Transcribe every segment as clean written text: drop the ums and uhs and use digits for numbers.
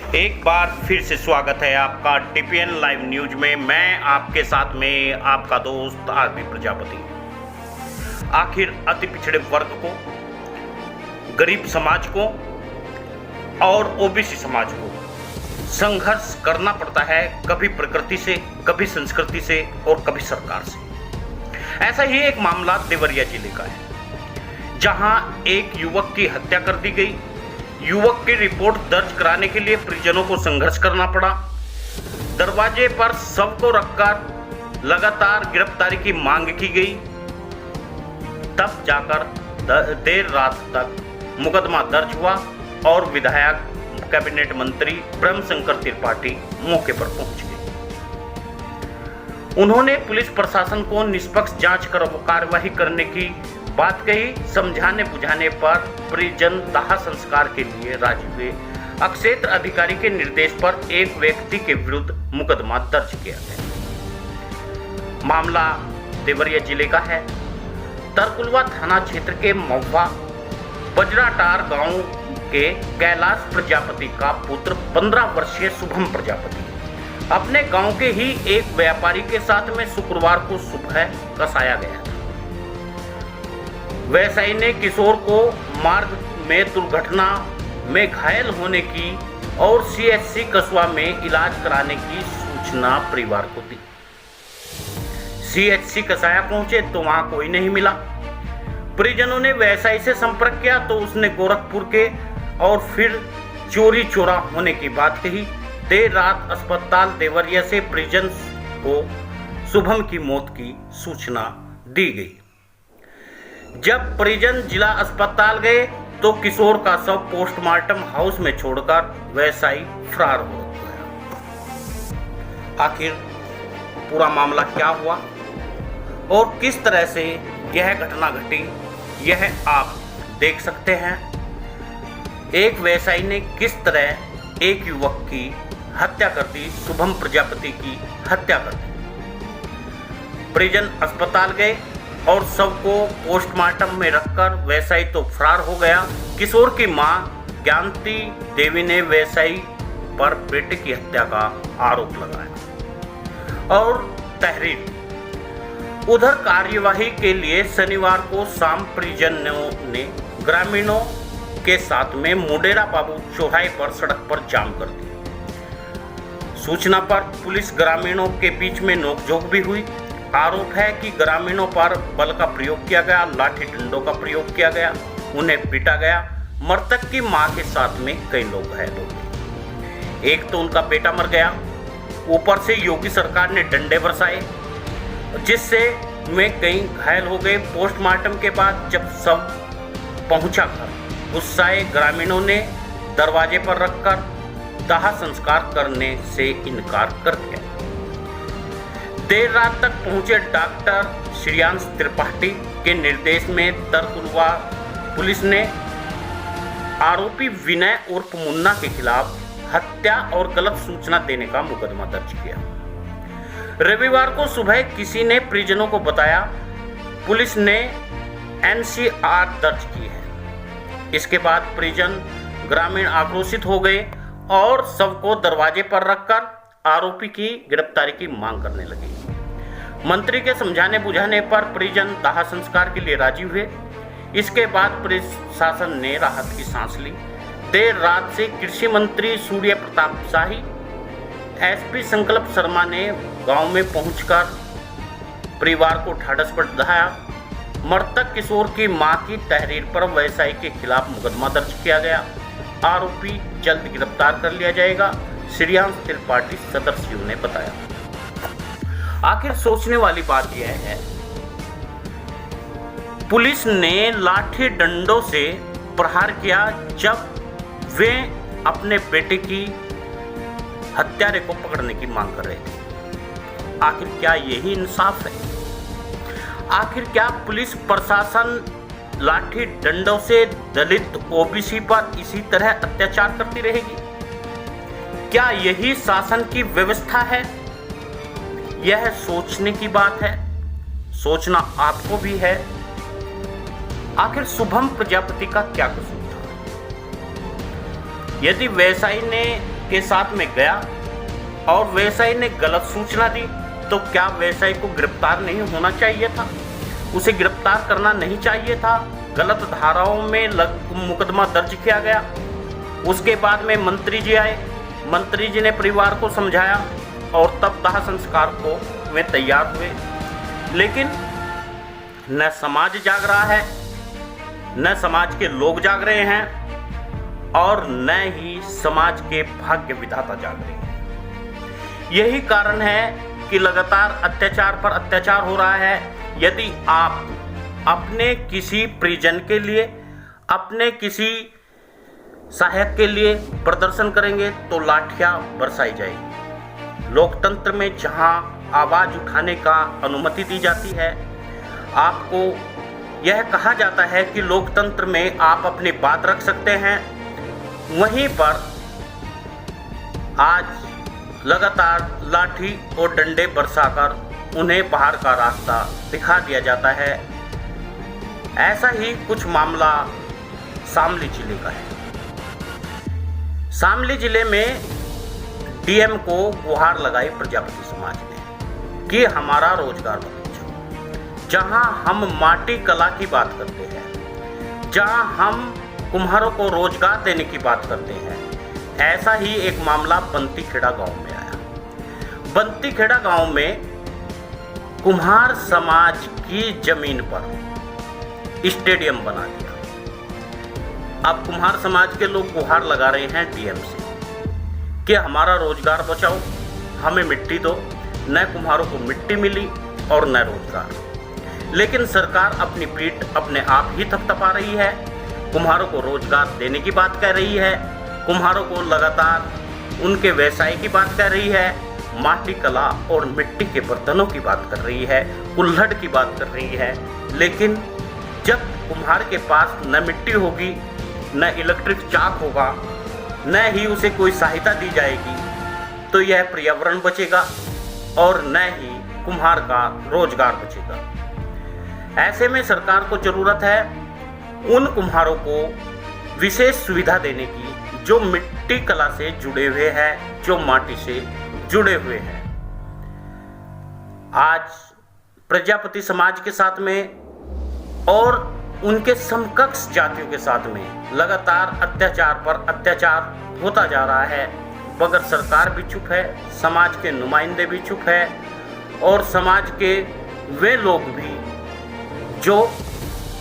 एक बार फिर से स्वागत है आपका टीपीएन लाइव न्यूज में। मैं आपके साथ में आपका दोस्त आरबी प्रजापति। आखिर अति पिछड़े वर्ग को, गरीब समाज को और ओबीसी समाज को संघर्ष करना पड़ता है, कभी प्रकृति से, कभी संस्कृति से और कभी सरकार से। ऐसा ही एक मामला देवरिया जिले का है, जहां एक युवक की हत्या कर दी गई। युवक की रिपोर्ट दर्ज कराने के लिए परिजनों को संघर्ष करना पड़ा। दरवाजे पर शव को रखकर लगातार गिरफ्तारी की मांग की गई। तब जाकर देर रात तक मुकदमा दर्ज हुआ और विधायक कैबिनेट मंत्री ब्रह्मशंकर त्रिपाठी मौके पर पहुंच गए। उन्होंने पुलिस प्रशासन को निष्पक्ष जांच कर कार्रवाई करने की बात कही। समझाने बुझाने पर परिजन दाह संस्कार के लिए राजी हुए। अक्षेत्र अधिकारी के निर्देश पर एक व्यक्ति के विरुद्ध मुकदमा दर्ज किया गया। मामला देवरिया जिले का है। तरकुलवा थाना क्षेत्र के महुआ बजराटार गांव के कैलाश प्रजापति का पुत्र 15 वर्षीय शुभम प्रजापति अपने गांव के ही एक व्यापारी के साथ में शुक्रवार को सुबह कसाया गया। व्यवसायी ने किशोर को मार्ग में दुर्घटना में घायल होने की और सीएचसी कस्बा में इलाज कराने की सूचना परिवार को दी। सीएचसी कसाया पहुंचे तो वहां कोई नहीं मिला। परिजनों ने व्यवसायी से संपर्क किया तो उसने गोरखपुर के और फिर चोरी चोरा होने की बात कही। देर रात अस्पताल देवरिया से परिजन को शुभम की मौत की सूचना दी गई। जब परिजन जिला अस्पताल गए तो किशोर का शव पोस्टमार्टम हाउस में छोड़कर व्यवसायी फरार हो गया। आखिर पूरा मामला क्या हुआ और किस तरह से यह घटना घटी, यह आप देख सकते हैं। एक व्यवसायी ने किस तरह एक युवक की हत्या कर दी, शुभम प्रजापति की हत्या कर दी। परिजन अस्पताल गए और शव को पोस्टमार्टम में रखकर व्यवसायी तो फरार हो गया। किशोर की मां ज्ञानती देवी ने व्यवसायी पर बेटे की हत्या का आरोप लगाया और तहरीर। उधर कार्यवाही के लिए शनिवार को शाम परिजनों ने ग्रामीणों के साथ में मुंडेरा बाबू चौराहे पर सड़क पर जाम कर दिया। सूचना पर पुलिस ग्रामीणों के बीच में नोकझोंक भी हुई। आरोप है कि ग्रामीणों पर बल का प्रयोग किया गया, लाठी डंडों का प्रयोग किया गया, उन्हें पीटा गया। मृतक की मां के साथ में कई लोग घायल हो गए। एक तो उनका बेटा मर गया, ऊपर से योगी सरकार ने डंडे बरसाए, जिससे वे कई घायल हो गए। पोस्टमार्टम के बाद जब शव पहुंचा घर, गुस्साए ग्रामीणों ने दरवाजे पर रखकर दाह संस्कार करने से इनकार कर दिया। देर रात तक पहुंचे डॉक्टर श्रेयांश त्रिपाठी के निर्देश में तरकुलवा पुलिस ने आरोपी विनय उर्फ मुन्ना के खिलाफ हत्या और गलत सूचना देने का मुकदमा दर्ज किया। रविवार को सुबह किसी ने परिजनों को बताया। पुलिस ने एनसीआर दर्ज की है। इसके बाद परिजन ग्रामीण आक्रोशित हो गए और शव को दरवाजे पर रखकर आरोपी की गिरफ्तारी की मांग करने लगी। मंत्री के समझाने बुझाने पर परिजन दाह संस्कार के लिए राजी हुए। इसके बाद प्रशासन ने राहत की सांस ली। देर रात से कृषि मंत्री सूर्य प्रताप शाही, एसपी संकल्प शर्मा ने गांव में पहुंचकर परिवार को ढाढ़स बंधाया। मृतक किशोर की मां की तहरीर पर व्यवसायी के खिलाफ मुकदमा दर्ज किया गया। आरोपी जल्द गिरफ्तार कर लिया जाएगा, श्रेयांश त्रिपाठी सदस्यों ने बताया। आखिर सोचने वाली बात यह है, पुलिस ने लाठी डंडों से प्रहार किया जब वे अपने बेटे की हत्यारे को पकड़ने की मांग कर रहे थे। आखिर क्या यही इंसाफ है? आखिर क्या पुलिस प्रशासन लाठी डंडों से दलित ओबीसी पर इसी तरह अत्याचार करती रहेगी? क्या यही शासन की व्यवस्था है? यह सोचने की बात है, सोचना आपको भी है। आखिर शुभम प्रजापति का क्या कसूर था? यदि व्यवसायी ने के साथ में गया और व्यवसायी ने गलत सूचना दी, तो क्या व्यवसायी को गिरफ्तार नहीं होना चाहिए था? उसे गिरफ्तार करना नहीं चाहिए था? गलत धाराओं में मुकदमा दर्ज किया गया। उसके बाद में मंत्री जी आए, मंत्री जी ने परिवार को समझाया और तब दाह संस्कार को वे तैयार हुए। लेकिन न समाज जाग रहा है, न समाज के लोग जाग रहे हैं और न ही समाज के भाग्य विधाता जाग रहे हैं। यही कारण है कि लगातार अत्याचार पर अत्याचार हो रहा है। यदि आप अपने किसी परिजन के लिए, अपने किसी सहायक के लिए प्रदर्शन करेंगे तो लाठियां बरसाई जाएगी। लोकतंत्र में जहां आवाज उठाने का अनुमति दी जाती है, आपको यह कहा जाता है कि लोकतंत्र में आप अपनी बात रख सकते हैं, वहीं पर आज लगातार लाठी और डंडे बरसाकर उन्हें बाहर का रास्ता दिखा दिया जाता है। ऐसा ही कुछ मामला शामली जिले का है। शामली जिले में डीएम को गुहार लगाई प्रजापति समाज ने कि हमारा रोजगार बदलो। जहां हम माटी कला की बात करते हैं, जहां हम कुम्हारों को रोजगार देने की बात करते हैं, ऐसा ही एक मामला बंतीखेड़ा गांव में आया। बंतीखेड़ा गांव में कुम्हार समाज की जमीन पर स्टेडियम बना दिया। अब कुम्हार समाज के लोग गुहार लगा रहे हैं डीएम से कि हमारा रोजगार बचाओ, हमें मिट्टी दो। न कुम्हारों को मिट्टी मिली और न रोजगार। लेकिन सरकार अपनी पीठ अपने आप ही थपथपा रही है, कुम्हारों को रोजगार देने की बात कह रही है, कुम्हारों को लगातार उनके व्यवसाय की बात कर रही है, माटी कला और मिट्टी के बर्तनों की बात कर रही है, कुल्हड़ की बात कर रही है। लेकिन जब कुम्हार के पास न मिट्टी होगी, न इलेक्ट्रिक चाक होगा, न ही उसे कोई सहायता दी जाएगी, तो यह पर्यावरण बचेगा और न ही कुम्हार का रोजगार बचेगा। ऐसे में सरकार को जरूरत है उन कुम्हारों को विशेष सुविधा देने की जो मिट्टी कला से जुड़े हुए हैं, जो माटी से जुड़े हुए हैं। आज प्रजापति समाज के साथ में और उनके समकक्ष जातियों के साथ में लगातार अत्याचार पर अत्याचार होता जा रहा है, मगर सरकार भी चुप है, समाज के नुमाइंदे भी चुप है और समाज के वे लोग भी जो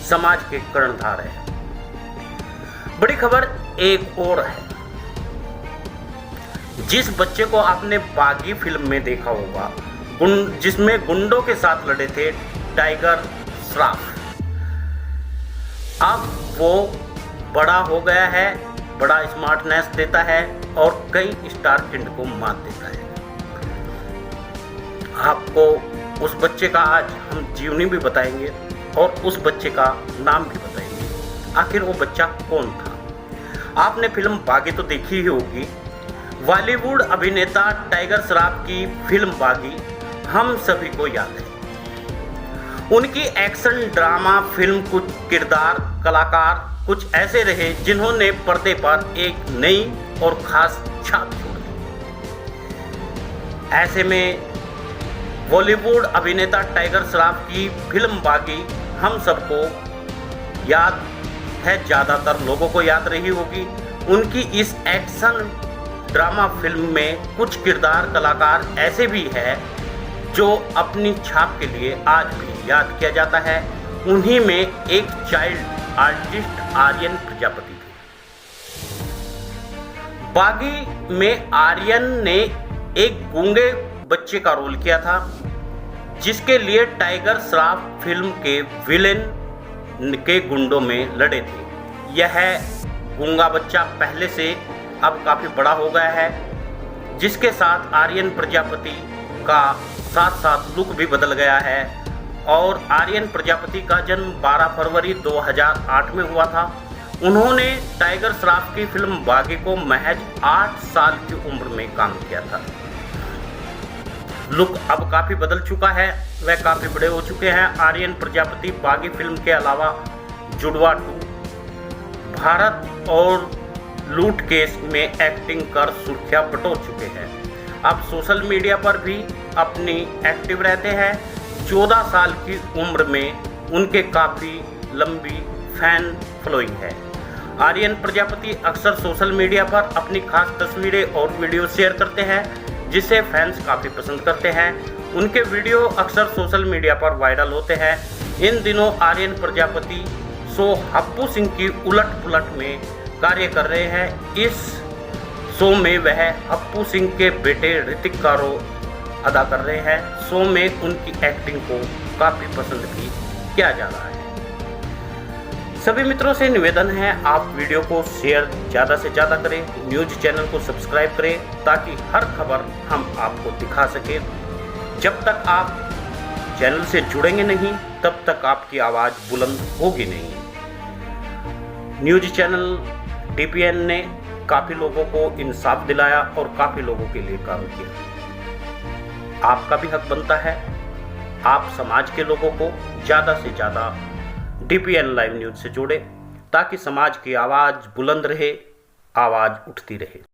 समाज के कर्णधार हैं। बड़ी खबर एक और है। जिस बच्चे को आपने बागी फिल्म में देखा होगा, जिसमें गुंडों के साथ लड़े थे टाइगर श्रॉफ, अब वो बड़ा हो गया है, बड़ा स्मार्टनेस देता है और कई स्टार किड को मात देता है। आपको उस बच्चे का आज हम जीवनी भी बताएंगे और उस बच्चे का नाम भी बताएंगे। आखिर वो बच्चा कौन था? आपने फिल्म बागी तो देखी ही होगी। बॉलीवुड अभिनेता टाइगर श्रॉफ की फिल्म बागी हम सभी को याद है। उनकी एक्शन ड्रामा फिल्म कुछ किरदार कलाकार कुछ ऐसे रहे जिन्होंने पर्दे पर एक नई और खास छाप छोड़ी। ऐसे में बॉलीवुड अभिनेता टाइगर श्रॉफ की फिल्म बागी हम सबको याद है, ज़्यादातर लोगों को याद रही होगी। उनकी इस एक्शन ड्रामा फिल्म में कुछ किरदार कलाकार ऐसे भी हैं जो अपनी छाप के लिए आज भी याद किया जाता है। उन्हीं में एक चाइल्ड आर्टिस्ट आर्यन प्रजापति थे। बागी में आर्यन ने एक गूंगे बच्चे का रोल किया था, जिसके लिए टाइगर श्रॉफ फिल्म के विलेन के गुंडों में लड़े थे। यह गूंगा बच्चा पहले से अब काफ़ी बड़ा हो गया है, जिसके साथ आर्यन प्रजापति का साथ साथ लुक भी बदल गया है। और आर्यन प्रजापति का जन्म 12 फरवरी 2008 में हुआ था। उन्होंने टाइगर श्रॉफ की फिल्म बागी को महज 8 साल की उम्र में काम किया था। लुक अब काफ़ी बदल चुका है, वह काफ़ी बड़े हो चुके हैं। आर्यन प्रजापति बागी फिल्म के अलावा जुड़वा 2, भारत और लूट केस में एक्टिंग कर सुर्खियां बटोर चुके हैं। अब सोशल मीडिया पर भी अपनी एक्टिव रहते हैं। 14 साल की उम्र में उनके काफ़ी लंबी फैन फॉलोइंग है। आर्यन प्रजापति अक्सर सोशल मीडिया पर अपनी खास तस्वीरें और वीडियो शेयर करते हैं, जिसे फैंस काफ़ी पसंद करते हैं। उनके वीडियो अक्सर सोशल मीडिया पर वायरल होते हैं। इन दिनों आर्यन प्रजापति शो हप्पू सिंह की उलट पुलट में कार्य कर रहे हैं। इस शो में वह हप्पू सिंह के बेटे ऋतिक का रोल अदा कर रहे हैं। शो में उनकी एक्टिंग को काफ़ी पसंद भी किया जा रहा है। सभी मित्रों से निवेदन है, आप वीडियो को शेयर ज़्यादा से ज़्यादा करें, न्यूज़ चैनल को सब्सक्राइब करें ताकि हर खबर हम आपको दिखा सकें। जब तक आप चैनल से जुड़ेंगे नहीं तब तक आपकी आवाज़ बुलंद होगी नहीं। न्यूज़ चैनल DPN ने काफ़ी लोगों को इंसाफ दिलाया और काफ़ी लोगों के लिए काम किया। आपका भी हक बनता है, आप समाज के लोगों को ज़्यादा से ज़्यादा DPN लाइव न्यूज़ से जोड़ें ताकि समाज की आवाज़ बुलंद रहे, आवाज़ उठती रहे।